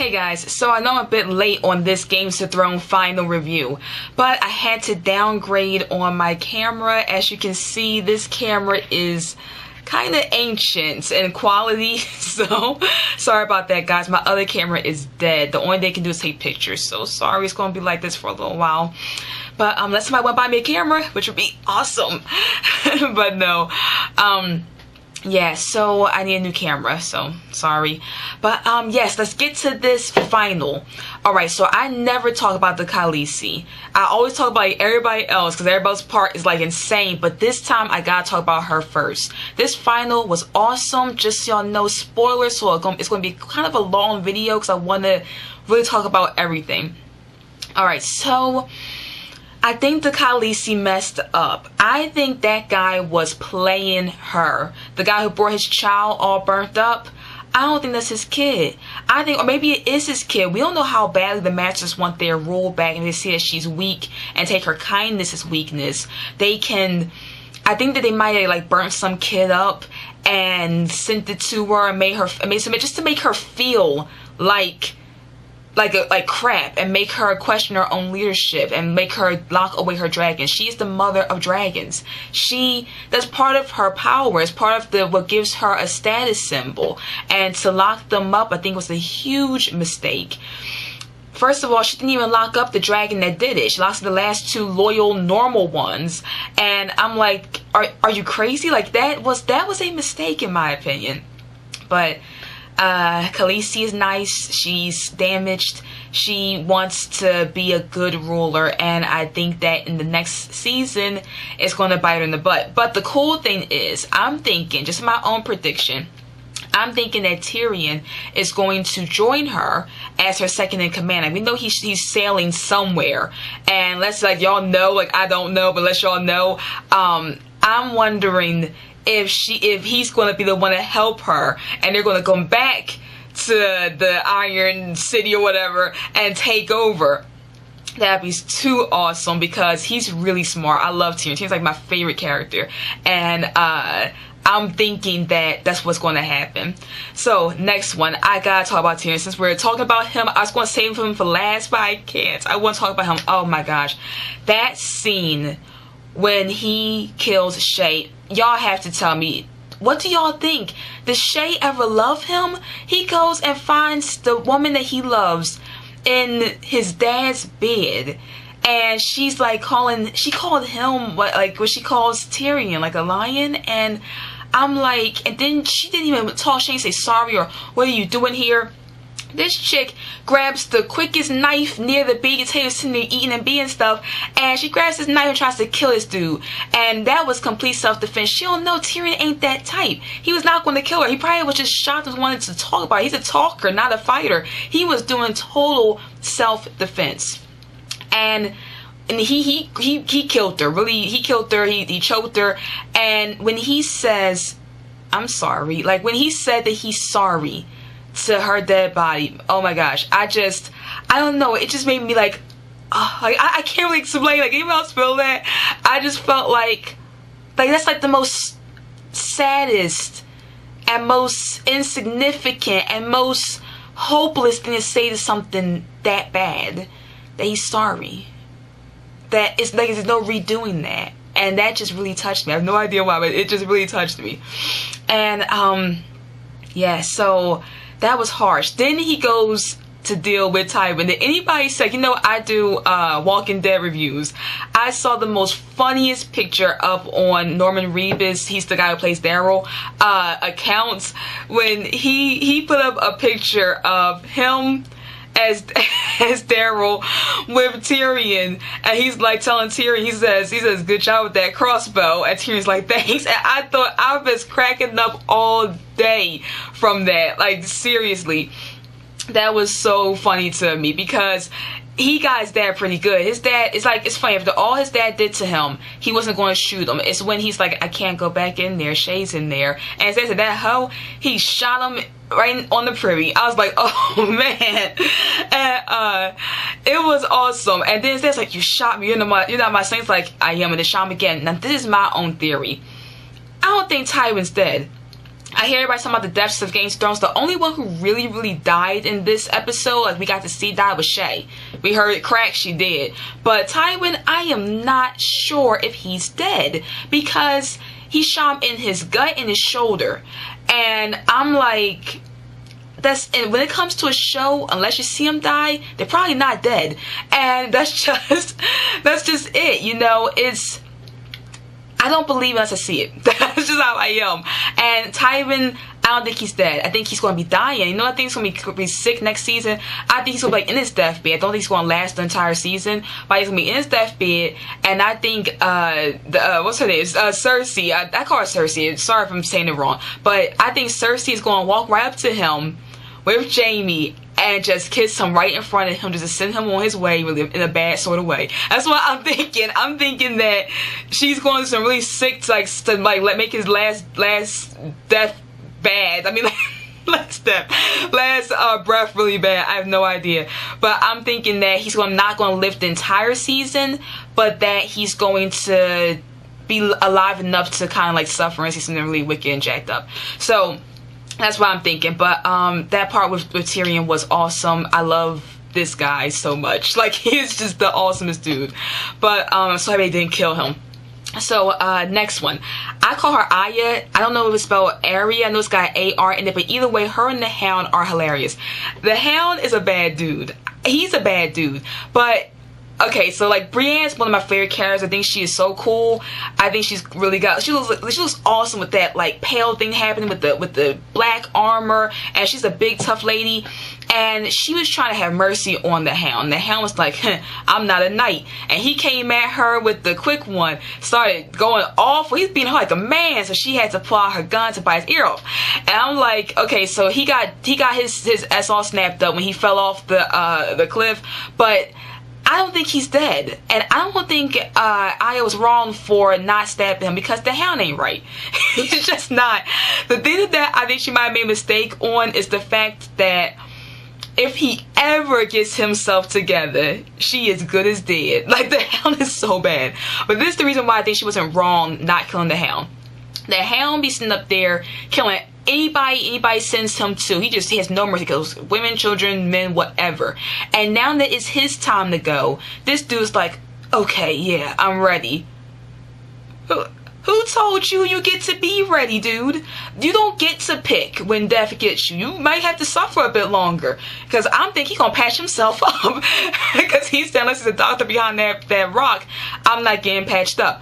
Hey guys, so I know I'm a bit late on this Games of Thrones final review, but I had to downgrade on my camera. As you can see, this camera is kind of ancient in quality, so sorry about that guys. My other camera is dead. The only thing it can do is take pictures, so sorry it's going to be like this for a little while. But unless somebody want to buy me a camera, which would be awesome. But no, yeah, so I need a new camera, so sorry. But yes, let's get to this final. Alright, so I never talk about the Khaleesi. I always talk about everybody else because everybody's part is like insane, but this time I gotta talk about her first. This final was awesome. Just so y'all know, spoilers, so it's gonna be kind of a long video because I want to really talk about everything. Alright, so I think the Khaleesi messed up. I think that guy was playing her. The guy who brought his child all burnt up. I don't think that's his kid. I think, or maybe it is his kid. We don't know how badly the Masters want their rule back and they see that she's weak and take her kindness as weakness. They can, I think that they might have like burnt some kid up and sent it to her and made some just to make her feel like crap and make her question her own leadership and make her lock away her dragons. She is the mother of dragons. That's part of her power. It's part of what gives her a status symbol. And to lock them up, I think was a huge mistake. First of all, she didn't even lock up the dragon that did it. She locked the last two loyal, normal ones. And I'm like, are you crazy? Like that was a mistake in my opinion. But Khaleesi is nice. She's damaged. She wants to be a good ruler, and I think that in the next season it's going to bite her in the butt. But the cool thing is, I'm thinking, just my own prediction, I'm thinking that Tyrion is going to join her as her second in command. I mean, though he's sailing somewhere, and let's like y'all know, like I don't know, but let y'all know, I'm wondering if he's going to be the one to help her and they're going to come back to the Iron City or whatever and take over. That'd be too awesome because he's really smart. I love Tyrion. Tyrion's like my favorite character, and I'm thinking that that's what's going to happen. So next one, I gotta talk about Tyrion. Since we're talking about him, I was going to save him for last, but I can't. I want to talk about him. Oh my gosh, that scene when he kills Shae. Y'all have to tell me, what do y'all think? Does Shae ever love him? He goes and finds the woman that he loves in his dad's bed, and she's like she called him what she calls Tyrion, like a lion, and I'm like, and then she didn't even talk. She didn't say sorry or what are you doing here. This chick grabs the quickest knife near the baked potato sitting there eating and being stuff, and she grabs this knife and tries to kill this dude. And that was complete self-defense. She don't know Tyrion ain't that type. He was not going to kill her. He probably was just shocked and wanted to talk about it. He's a talker, not a fighter. He was doing total self-defense. And he killed her. Really, he killed her. He choked her. And when he says, I'm sorry, like when he said that he's sorry to her dead body, oh my gosh, I don't know, it just made me like, I can't really explain, like anyone else feel that? I just felt like that's like the most saddest and most insignificant and most hopeless thing to say to something that bad, that he's sorry, that it's like there's no redoing that. And that just really touched me. I have no idea why, but it just really touched me. And yeah, so that was harsh. Then he goes to deal with Tywin. Did anybody say, you know, I do Walking Dead reviews. I saw the most funniest picture up on Norman Reedus, he's the guy who plays Daryl, accounts, when he put up a picture of him as Daryl with Tyrion, and he's like telling Tyrion, he says good job with that crossbow, and Tyrion's like thanks. And I thought, I was cracking up all day from that, like seriously. That was so funny to me because he got his dad pretty good. His dad, it's funny, after all his dad did to him, he wasn't going to shoot him. It's when he's like, I can't go back in there, Shae's in there, and instead of that hoe, he shot him right on the privy. I was like, oh man. And it was awesome. And then it's like, you shot me, you're not my saint. Like, I am, and they shot him again. Now this is my own theory. I don't think Tywin's dead. I hear everybody talking about the deaths of Game of Thrones. The only one who really died in this episode, like we got to see die, was Shay. We heard it crack, she did. But Tywin, I am not sure if he's dead, because he shot him in his gut and his shoulder. And I'm like, and when it comes to a show, unless you see him die, they're probably not dead. And that's just it, you know. I don't believe unless I see it. That's just how I am. And Tywin, I don't think he's dead. I think he's going to be dying. You know, I think he's going to be sick next season. I think he's going to be like in his deathbed. I don't think he's going to last the entire season, but he's going to be in his deathbed. And I think what's her name? Cersei. I call her Cersei. Sorry if I'm saying it wrong, but I think Cersei is going to walk right up to him with Jaime and just kiss him right in front of him, just to send him on his way, really, in a bad sort of way. That's what I'm thinking. I'm thinking that she's going to some really sick, to make his last death bad. I mean, last breath really bad. I have no idea, but I'm thinking that he's not going to live the entire season, but that he's going to be alive enough to kind of like suffer and see something really wicked and jacked up. So that's what I'm thinking. But that part with Tyrion was awesome. I love this guy so much. Like, he's just the awesomest dude. But I'm sorry they didn't kill him. So next one, I call her Arya. I don't know if it's spelled Arya. I know it's got A-R in it, but either way, her and the Hound are hilarious. The Hound is a bad dude. He's a bad dude, but okay, so like Brienne's one of my favorite characters. I think she is so cool. I think she's really she looks awesome with that like pale thing happening with the black armor, and she's a big tough lady. And she was trying to have mercy on the Hound. The Hound was like, I'm not a knight. And he came at her with the quick one, started going off. He's beating her like a man, so she had to pull out her gun to bite his ear off. And I'm like, okay, so he got his ass all snapped up when he fell off the cliff, but I don't think he's dead, and I don't think Arya was wrong for not stabbing him, because the Hound ain't right. He's just not. The thing that I think she might have made a mistake on is the fact that if he ever gets himself together, she is good as dead. Like, the Hound is so bad. But this is the reason why I think she wasn't wrong not killing the Hound. The Hound be sitting up there killing anybody sends him to. He has no mercy. He kills women, children, men, whatever. And now that it's his time to go, this dude's like, okay, yeah, I'm ready. Who told you get to be ready, dude? You don't get to pick when death gets you. You might have to suffer a bit longer. Because I'm thinking he's going to patch himself up. Because he's saying, unless there's a doctor behind that rock, I'm not getting patched up.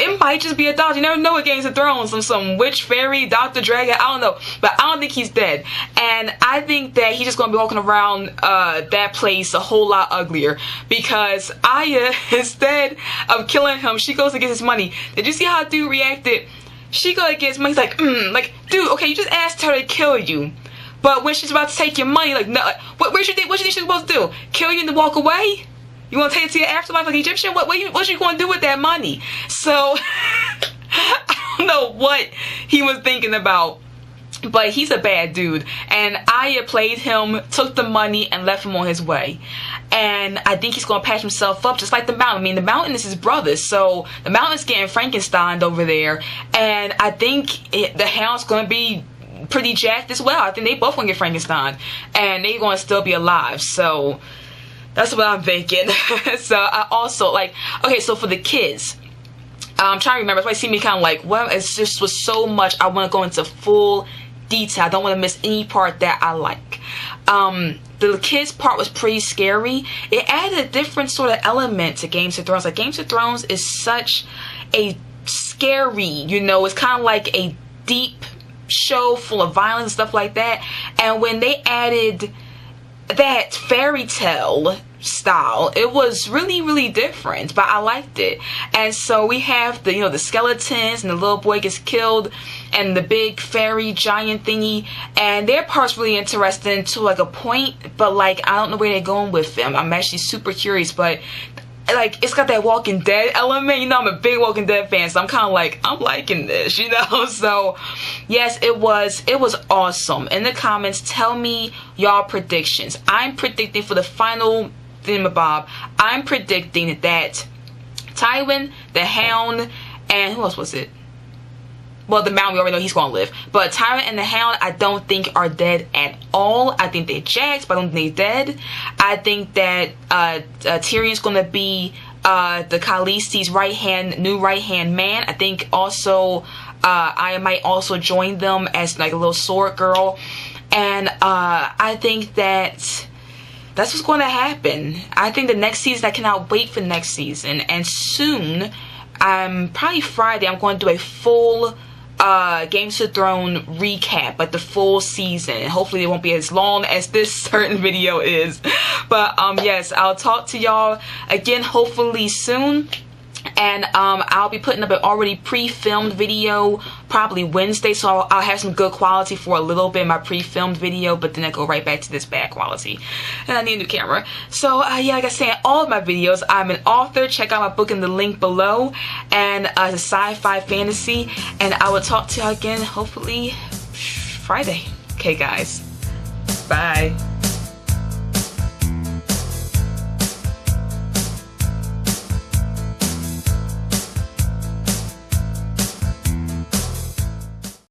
It might just be a doctor. You never know with Games of Thrones. Some witch, fairy, doctor, dragon. I don't know. But I don't think he's dead. And I think that he's just going to be walking around that place a whole lot uglier. Because Arya, instead of killing him, she goes to get his money. Did you see how dude reacted? She goes to get his money. He's like, dude, okay, you just asked her to kill you. But when she's about to take your money, like, no, what you think she's supposed to do? Kill you and then walk away? You want to take it to your afterlife like Egyptian? What you going to do with that money? So, I don't know what he was thinking about, but he's a bad dude. And Arya played him, took the money, and left him on his way. And I think he's going to patch himself up just like the Mountain. I mean, the Mountain is his brother, so the Mountain's getting Frankensteined over there. And I think the Hound's going to be pretty jacked as well. I think they both going to get Frankenstein. And they're going to still be alive, so that's what I'm thinking. So I also okay, so for the kids, I'm trying to remember. That's why you see me kind of like, well, it's just was so much. I want to go into full detail. I don't want to miss any part that I like. The kids part was pretty scary. It added a different sort of element to Games of Thrones. Like, Games of Thrones is such a scary, it's kind of like a deep show full of violence and stuff like that. And when they added that fairy tale style, it was really different, but I liked it. And so we have the skeletons, and the little boy gets killed, and the big fairy giant thingy, and their part's really interesting to like a point, but like I don't know where they're going with them. I'm actually super curious, but like, it's got that Walking Dead element. I'm a big Walking Dead fan, so I'm kind of like, I'm liking this, So, yes, it was awesome. In the comments, tell me y'all predictions. I'm predicting for the final thingamabob, I'm predicting that Tywin, the Hound, and who else was it? well, the Mountain, we already know he's going to live. But Tyrant and the Hound, I don't think are dead at all. I think they're jacked, but I don't think they're dead. I think that Tyrion's going to be the Khaleesi's new right-hand man. I think also I might also join them as like a little sword girl. And I think that's what's going to happen. I think the next season, I cannot wait for next season. And soon, probably Friday, I'm going to do a full Games of Thrones recap, like the full season. And hopefully it won't be as long as this certain video is. But yes, I'll talk to y'all again hopefully soon. And I'll be putting up an already pre-filmed video probably Wednesday, so I'll have some good quality for a little bit in my pre-filmed video, but then I go right back to this bad quality. And I need a new camera. So yeah, like I said, all of my videos, I'm an author. Check out my book in the link below. And it's sci-fi fantasy. And I will talk to y'all again hopefully Friday. Okay, guys. Bye.